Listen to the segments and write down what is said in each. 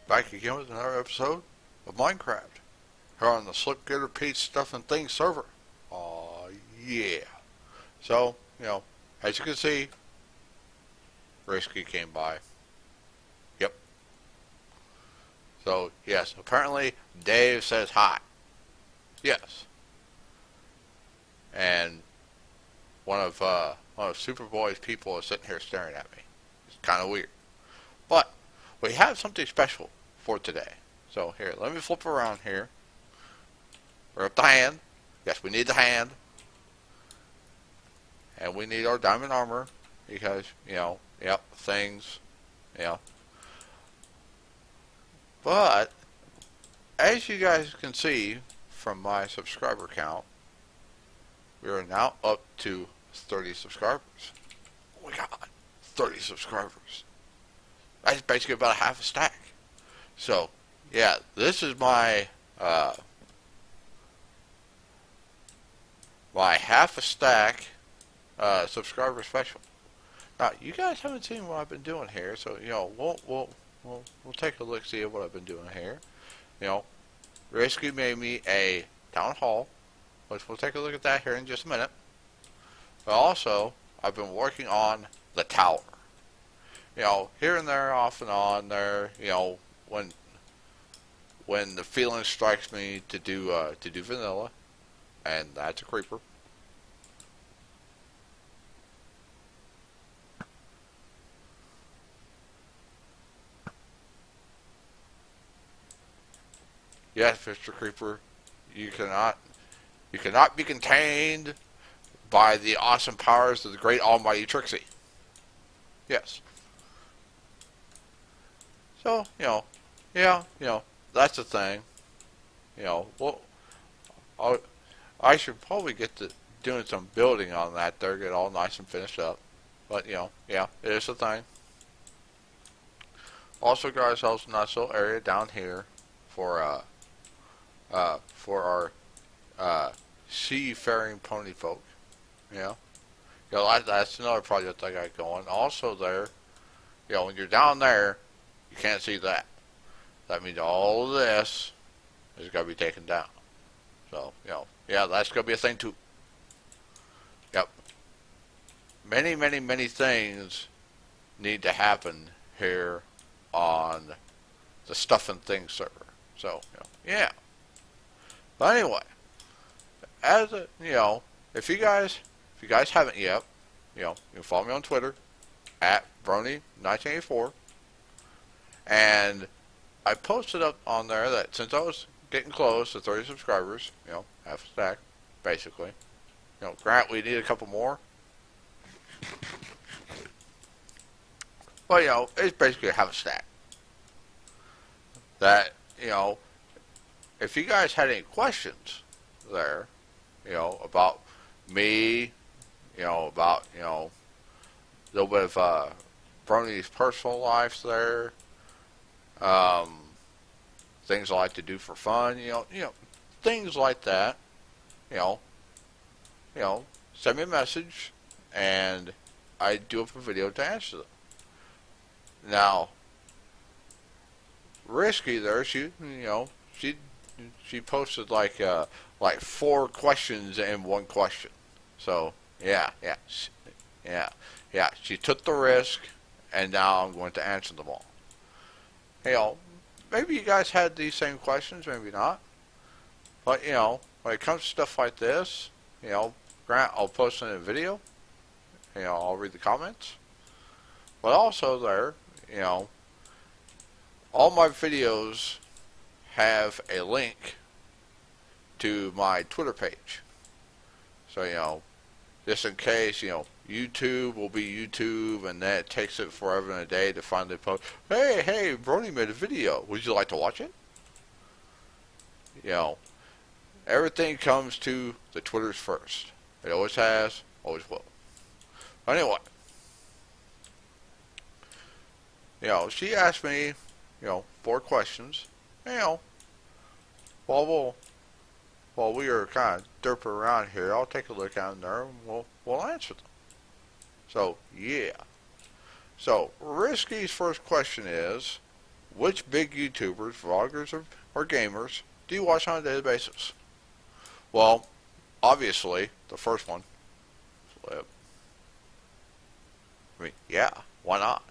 back again with another episode of Minecraft here on the Slipgator Pete Stuff and Things server. Aw, yeah. So, as you can see, Risky came by. Yep. So, yes, apparently Dave says hi. Yes. And one of Superboy's people is sitting here staring at me. It's kind of weird. But we have something special for today. So here, let me flip around here. We're up the hand. Yes, we need the hand. And we need our diamond armor. Because, things, But, as you guys can see from my subscriber count, we are now up to 30 subscribers. Oh my god, 30 subscribers. That's basically about a half a stack. So, yeah, this is my half a stack subscriber special. Now, you guys haven't seen what I've been doing here, so we'll take a look, see what I've been doing here. Risky made me a town hall, which we'll take a look at that here in just a minute. But also, I've been working on the tower. Here and there, off and on there, when the feeling strikes me to do vanilla, and that's a creeper. Yes, Mr. Creeper, you cannot be contained by the awesome powers of the great almighty Trixie. Yes. So, that's the thing. I should probably get to doing some building on that there, get all nice and finished up. But, it is a thing. Also, guys, I was in a nice little area down here for our seafaring pony folk. That's another project I got going. Also there, when you're down there, you can't see that. That means all of this is going to be taken down. So, that's going to be a thing too. Yep. Many, many, many things need to happen here on the Stuff and Things server. So, yeah. But anyway, if you guys haven't yet, you can follow me on Twitter at Brony1984. And I posted up on there that since I was getting close to 30 subscribers, half a stack, basically. Grant, we need a couple more. But, it's basically half a stack. That, if you guys had any questions there, about me, about, a little bit of Brony's personal life there, things I like to do for fun, things like that, send me a message, and I do up a video to answer them. Now, Risky there, she posted like 4 questions in one question. So yeah. She took the risk, and now I'm going to answer them all. Maybe you guys had these same questions, maybe not. But when it comes to stuff like this, Grant, I'll post in a video. I'll read the comments. But also there, all my videos have a link to my Twitter page. So, just in case, YouTube will be YouTube, and then it takes it forever and a day to finally post, hey, Brony made a video. Would you like to watch it? Everything comes to the Twitters first. It always has, always will. But anyway, she asked me, 4 questions. While we are kind of derping around here, I'll take a look out there and we'll answer them. So, yeah. So, Risky's first question is, which big YouTubers, vloggers, or gamers do you watch on a daily basis? Well, obviously, the first one, Flip. I mean, yeah, why not?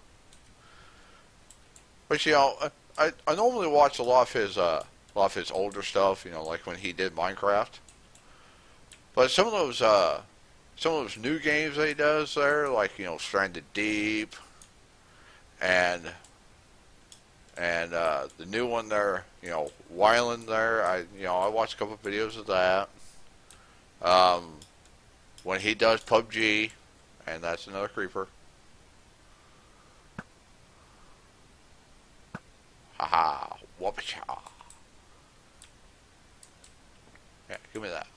But I normally watch a lot of his older stuff. Like when he did Minecraft. But some of those new games that he does there, like Stranded Deep, and the new one there, Wyland there. I watched a couple of videos of that. When he does PUBG, and that's another creeper. Haha, whoopcha. Yeah, give me that.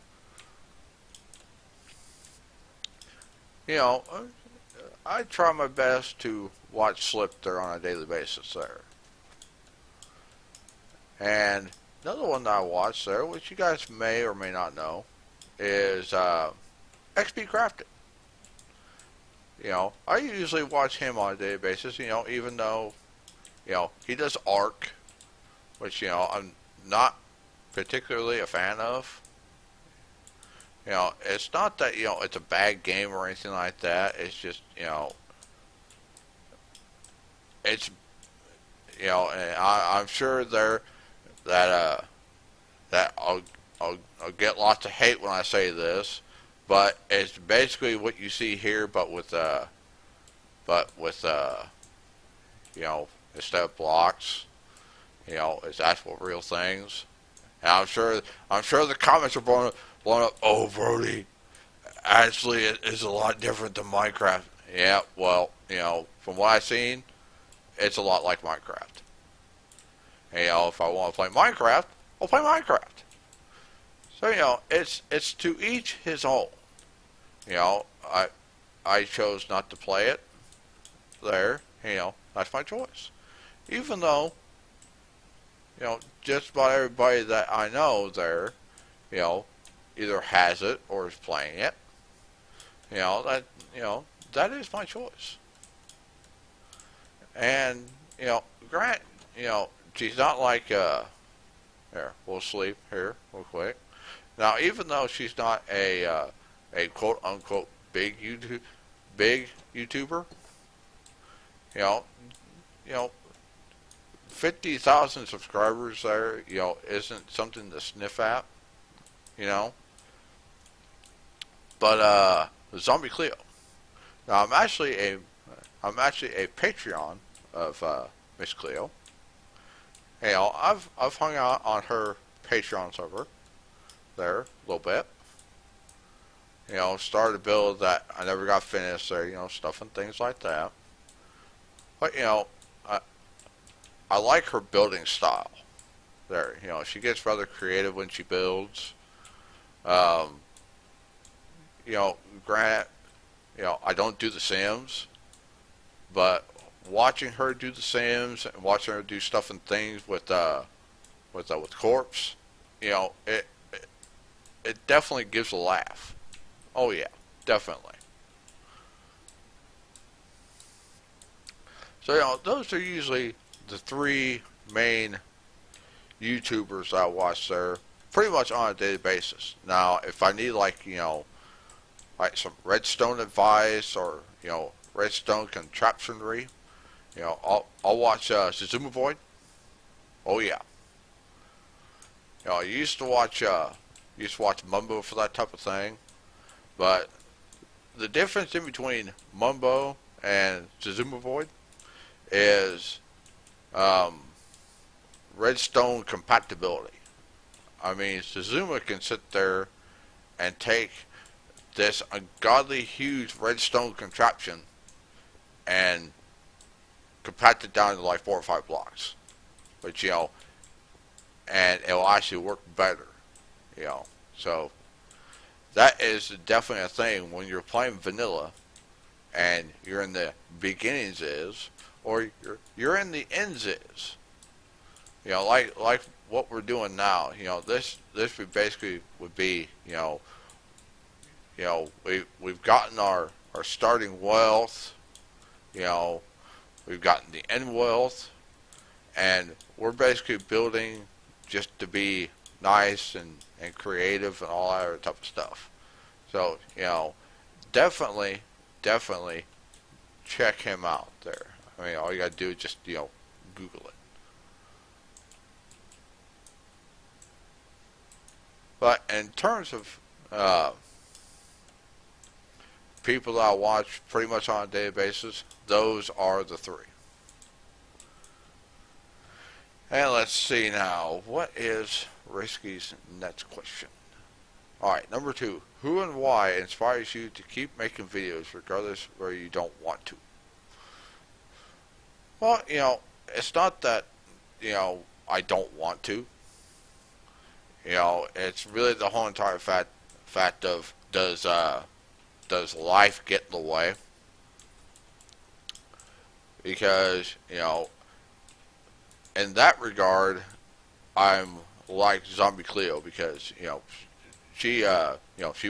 You know, I try my best to watch Slip there on a daily basis there. And another one that I watch there, which you guys may or may not know, is XP Crafted. I usually watch him on a daily basis, even though, he does Ark, which, I'm not particularly a fan of. It's not that, it's a bad game or anything like that. It's just, it's, and I'm sure that I'll get lots of hate when I say this, but it's basically what you see here, but with instead of blocks, it's actual real things. And I'm sure the comments are blowing up. Oh, Brody, actually, it is a lot different than Minecraft. Yeah, well, from what I've seen, it's a lot like Minecraft. And, if I want to play Minecraft, I'll play Minecraft. So, it's to each his own. I chose not to play it there. That's my choice. Even though, just about everybody that I know there, either has it or is playing it. That is my choice. And, Grant, she's not like, here, we'll sleep here real quick. Now, even though she's not a quote unquote big YouTuber, 50,000 subscribers there, isn't something to sniff at, But Zombie Cleo. Now I'm actually a Patreon of Miss Cleo. I've hung out on her Patreon server there a little bit. Started a build that I never got finished there, stuff and things like that. But I like her building style there. She gets rather creative when she builds. Granted, I don't do the Sims, but watching her do the Sims and watching her do stuff and things with corpse, it definitely gives a laugh. Oh yeah, definitely. So those are usually the three main YouTubers I watch there, pretty much on a daily basis. Now, if I need like some redstone advice or redstone contraptionry, I'll watch Suzumu Void. Oh yeah. I used to watch Mumbo for that type of thing, but the difference in between Mumbo and Suzumu Void is redstone compatibility. I mean, Suzuma can sit there and take this ungodly huge redstone contraption and compact it down to like 4 or 5 blocks. But, and it'll actually work better, So, that is definitely a thing when you're playing vanilla and you're in the beginnings or you're in the ends like what we're doing now. This would basically would be, we've gotten our starting wealth, we've gotten the end wealth, and we're basically building just to be nice and creative and all that other type of stuff. So, definitely, definitely check him out there. I mean, all you gotta do is just, Google it. But in terms of people that I watch pretty much on a daily basis, those are the three. And let's see now, what is Risky's next question? Alright, number 2. Who and why inspires you to keep making videos regardless where you don't want to? Well, it's not that, I don't want to. It's really the whole entire fact of does life get in the way? Because, in that regard, I'm like Zombie Cleo because, she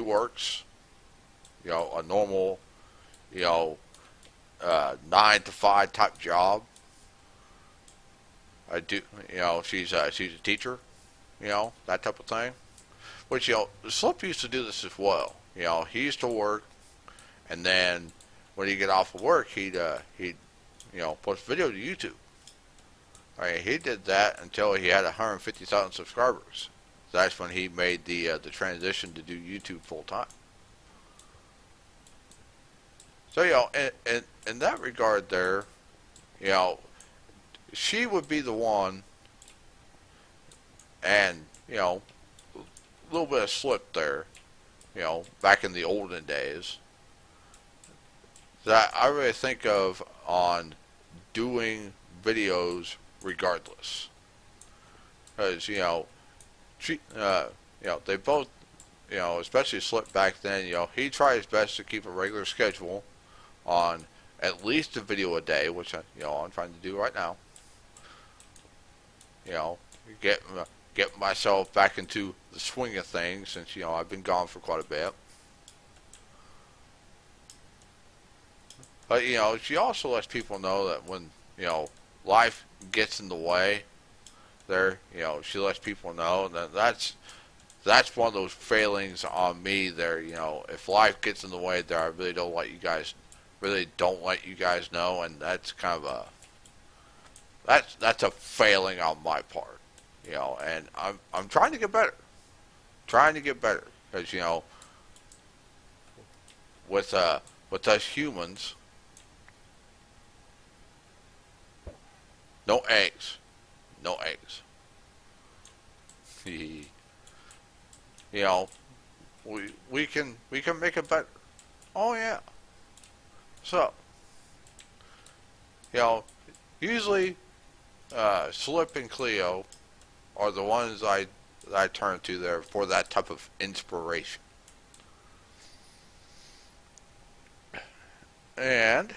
works, a normal, 9 to 5 type job. I do, she's a teacher, that type of thing. Which, Slip used to do this as well. He used to work, and then when he'd get off of work, he'd post video to YouTube. I mean, he did that until he had 150,000 subscribers. That's when he made the transition to do YouTube full time. So, in that regard there, she would be the one, and, a little bit of Slip there, back in the olden days, that I really think of on doing videos regardless. Because, she, they both, especially Slip back then, he tried his best to keep a regular schedule on at least a video a day, which, I'm trying to do right now. Get myself back into the swing of things since, I've been gone for quite a bit. But, she also lets people know that when, life gets in the way there, she lets people know that that's one of those failings on me there, if life gets in the way there, I really don't let you guys know, and that's kind of that's a failing on my part, and I'm trying to get better. Because, with us humans, no eggs. We can make it better. Oh yeah. So, usually Slip and Cleo are the ones I turn to there for that type of inspiration. And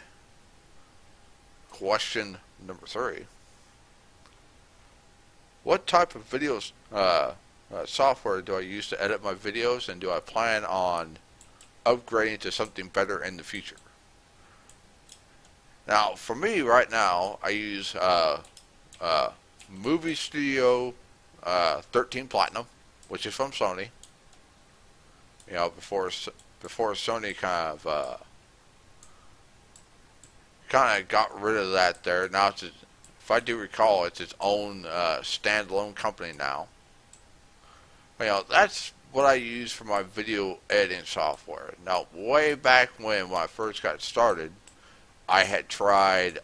question number 3. What type of videos software do I use to edit my videos, and do I plan on upgrading to something better in the future? Now, for me right now, I use Movie Studio 13 Platinum, which is from Sony. Before Sony kind of got rid of that there. Now it's, if I do recall, it's its own standalone company now. That's what I use for my video editing software. Now, way back when I first got started, I had tried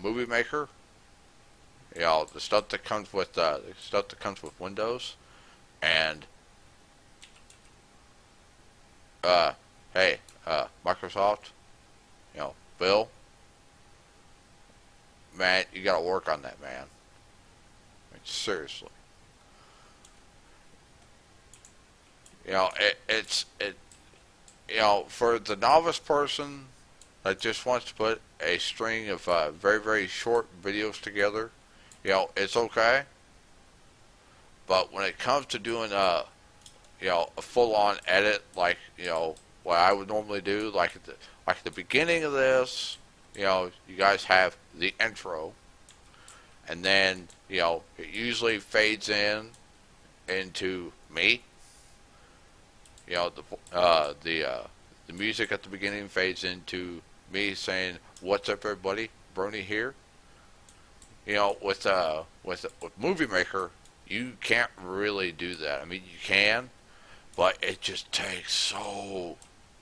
Movie Maker. The stuff that comes with Windows, and hey, Microsoft, Bill, man, you got to work on that, man. I mean, seriously. For the novice person that just wants to put a string of very, very short videos together, it's okay. But when it comes to doing a full-on edit, like, what I would normally do, like at the beginning of this, you guys have the intro, and then it usually fades into me. The music at the beginning fades into me saying, "What's up, everybody? Brony here." With Movie Maker, you can't really do that. I mean, you can, but it just takes so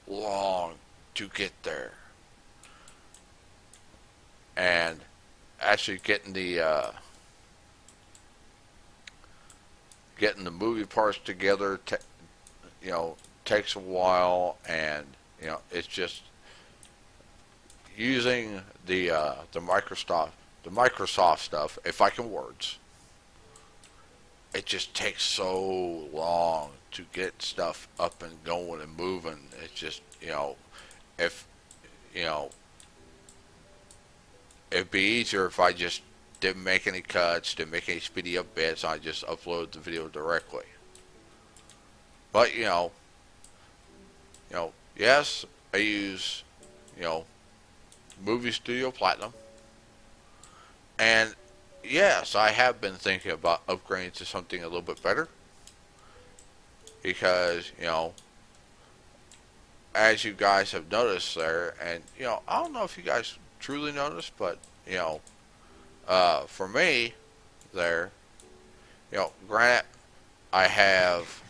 long to get there. And actually getting the movie parts together, takes a while, and it's just using the Microsoft stuff. If I can words, it just takes so long to get stuff up and going and moving. It's just if you know it'd be easier if I just didn't make any cuts, didn't make any speedy up bits, I just upload the video directly. But yes, I use Movie Studio Platinum, and yes, I have been thinking about upgrading to something a little bit better because as you guys have noticed there, and I don't know if you guys truly noticed, but for me there, granted, I have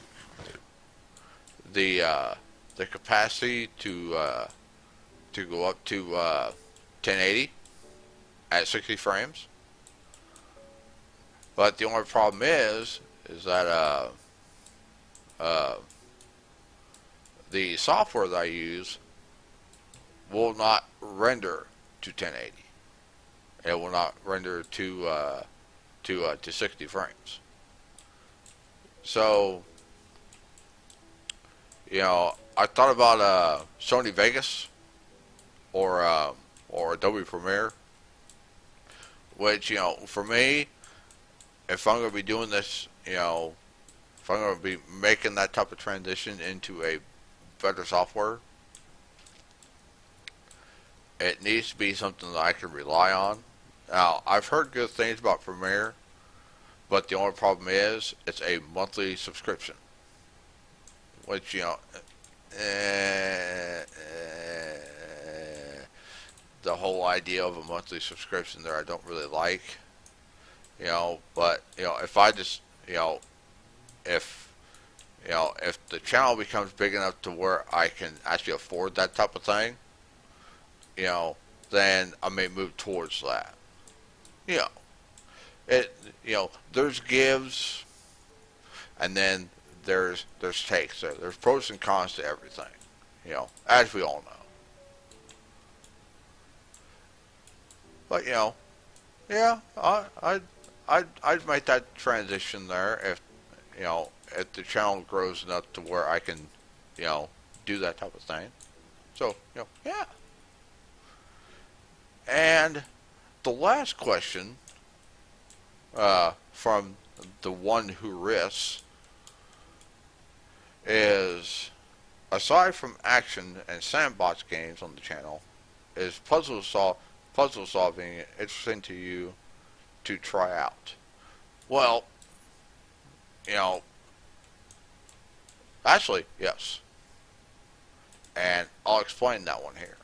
the capacity to go up to 1080 at 60 frames, but the only problem is that the software that I use will not render to 1080. It will not render to 60 frames. So, I thought about Sony Vegas or Adobe Premiere, which for me, if I'm going to be doing this, if I'm going to be making that type of transition into a better software, it needs to be something that I can rely on. Now, I've heard good things about Premiere, but the only problem is it's a monthly subscription, which the whole idea of a monthly subscription there I don't really like. But if I just if the channel becomes big enough to where I can actually afford that type of thing, then I may move towards that. There's gives, and then there's takes. There's pros and cons to everything. As we all know. But yeah, I'd make that transition there if the channel grows enough to where I can do that type of thing. So yeah. And the last question from the one who risks is, aside from action and sandbox games on the channel, is puzzle solving interesting to you to try out? Well, actually, yes. And I'll explain that one here.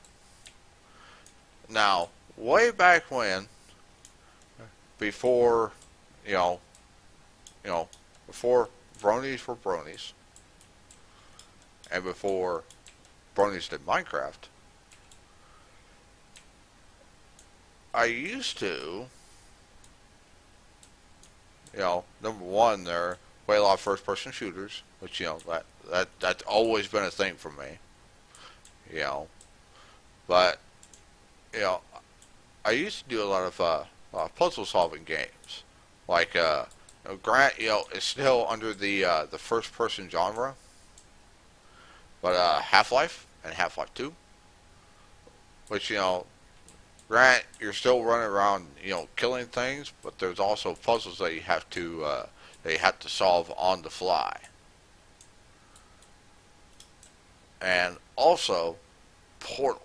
Now, way back when, before before bronies were bronies, and before bronies did Minecraft, I used to, number one, there play a lot of first-person shooters, which that's always been a thing for me. But I used to do a lot of puzzle-solving games, like Grant. It's still under the first-person genre, but Half-Life and Half-Life 2, which Grant, you're still running around, killing things, but there's also puzzles that you have to solve on the fly. And also Portal.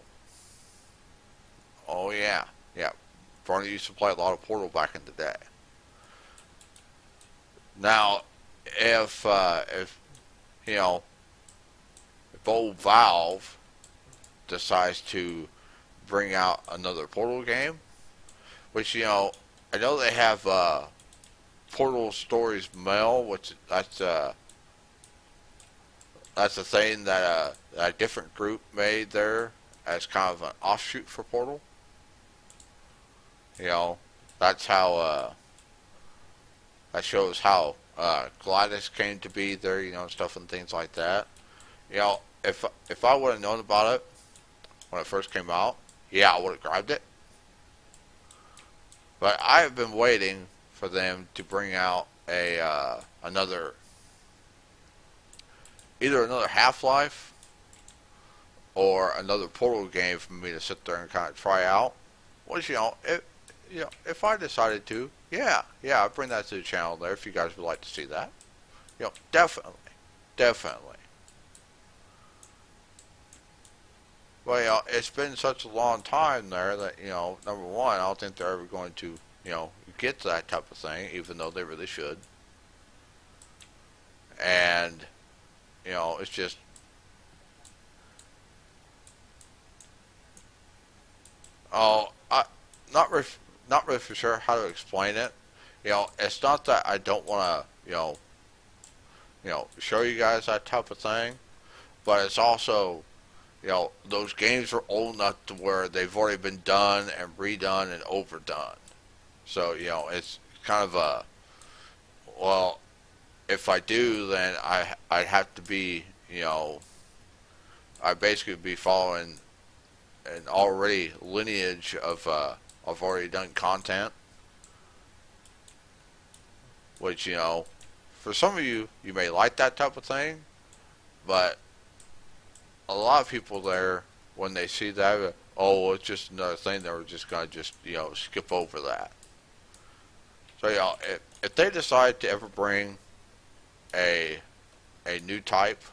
Oh yeah, yeah. Brony used to play a lot of Portal back in the day. Now, if you know, if old Valve decides to bring out another Portal game, which I know they have Portal Stories Mail, which that's a thing that a different group made there as kind of an offshoot for Portal. You know, that's how that shows how Gladys came to be there. Stuff and things like that. If I would have known about it when it first came out, yeah, I would have grabbed it. But I have been waiting for them to bring out a another either another Half-Life or another Portal game for me to sit there and kind of try out. Which if I decided to, yeah, I'd bring that to the channel there if you guys would like to see that. Definitely, definitely. Well, it's been such a long time there that number one, I don't think they're ever going to get to that type of thing, even though they really should. And it's just I not really for sure how to explain it. It's not that I don't want to show you guys that type of thing, but it's also those games are old enough to where they've already been done and redone and overdone. So it's kind of a well, if I do, then I'd have to be I basically be following an already lineage of already done content, which for some of you may like that type of thing, but a lot of people there when they see that, oh, well, it's just another thing. They're just gonna just skip over that. So if they decide to ever bring a new type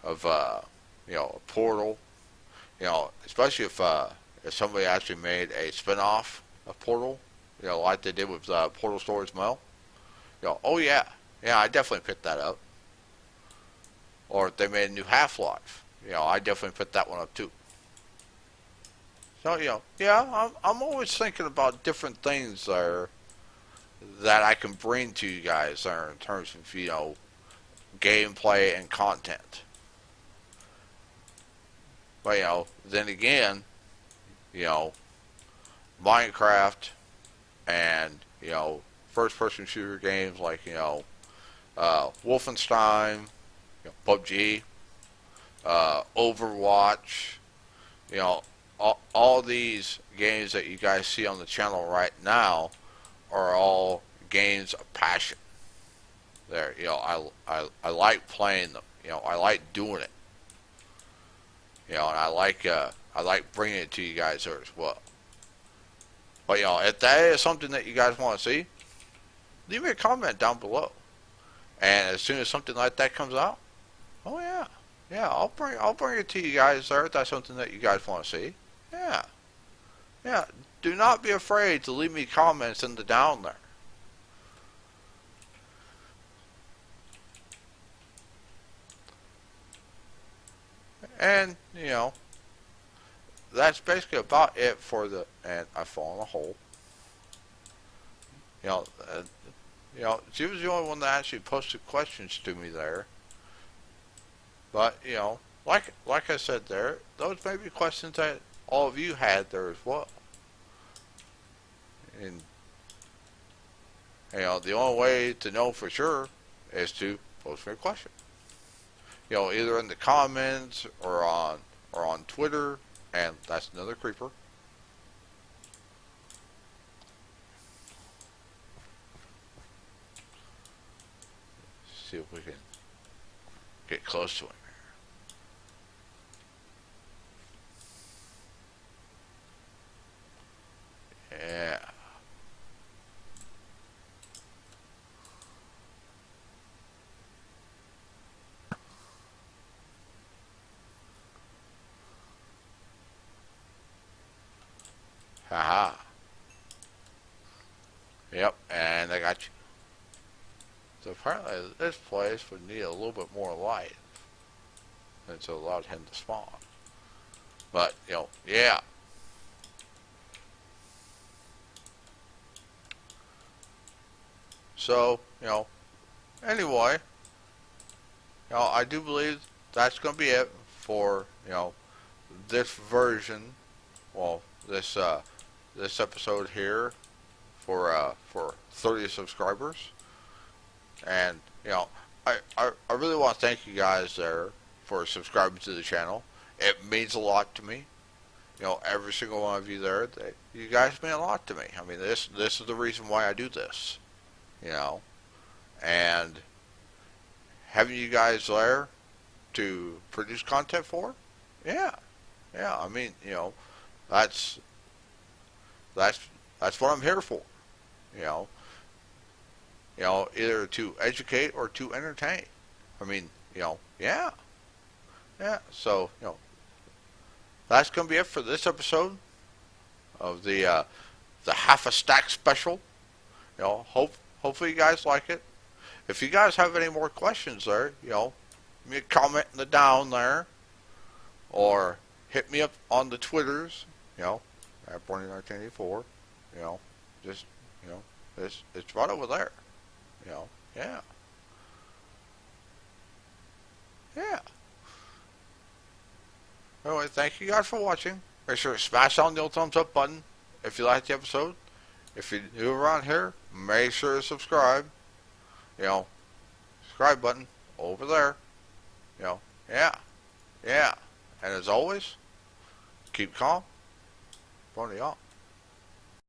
of a portal, especially if somebody actually made a spin-off of Portal, like they did with Portal Stories Mail, oh yeah, I definitely picked that up. Or if they made a new Half-Life, I definitely picked that one up too. So yeah, I'm always thinking about different things there that I can bring to you guys there in terms of gameplay and content. But then again, Minecraft and first-person shooter games like Wolfenstein, PUBG, Overwatch, all these games that you guys see on the channel right now are all games of passion. There, I like playing them. I like doing it. And I like bringing it to you guys there as well. But if that is something that you guys want to see, leave me a comment down below. And as soon as something like that comes out, oh yeah, I'll bring it to you guys there if that's something that you guys want to see. Yeah. Do not be afraid to leave me comments in the down there. And that's basically about it for the. And I fall in a hole. She was the only one that actually posted questions to me there. But like I said there, those may be questions that all of you had there as well. And the only way to know for sure is to post me a question. Either in the comments or on Twitter, and that's another creeper. See if we can get close to him here. Yeah. Yep, and I got you. So apparently this place would need a little bit more light, and so allowed him to spawn. But, yeah. So, anyway, I do believe that's going to be it for, this version, well, this episode here for 30 subscribers. And, I really want to thank you guys there for subscribing to the channel. It means a lot to me. Every single one of you there, you guys mean a lot to me. I mean, this is the reason why I do this. And having you guys there to produce content for, yeah, yeah. I mean, that's that's that's what I'm here for. You know, either to educate or to entertain. I mean, yeah, yeah. So, that's gonna be it for this episode of the half a stack special. Hopefully you guys like it. If you guys have any more questions there, give me a comment in the down there, or hit me up on the Twitters, at Brony1984. Just, it's right over there. Yeah, yeah. Anyway, thank you guys for watching. Make sure to smash on the old thumbs up button if you liked the episode. If you're new around here, make sure to subscribe. Subscribe button over there. Yeah, yeah. And as always, keep calm. Brony out.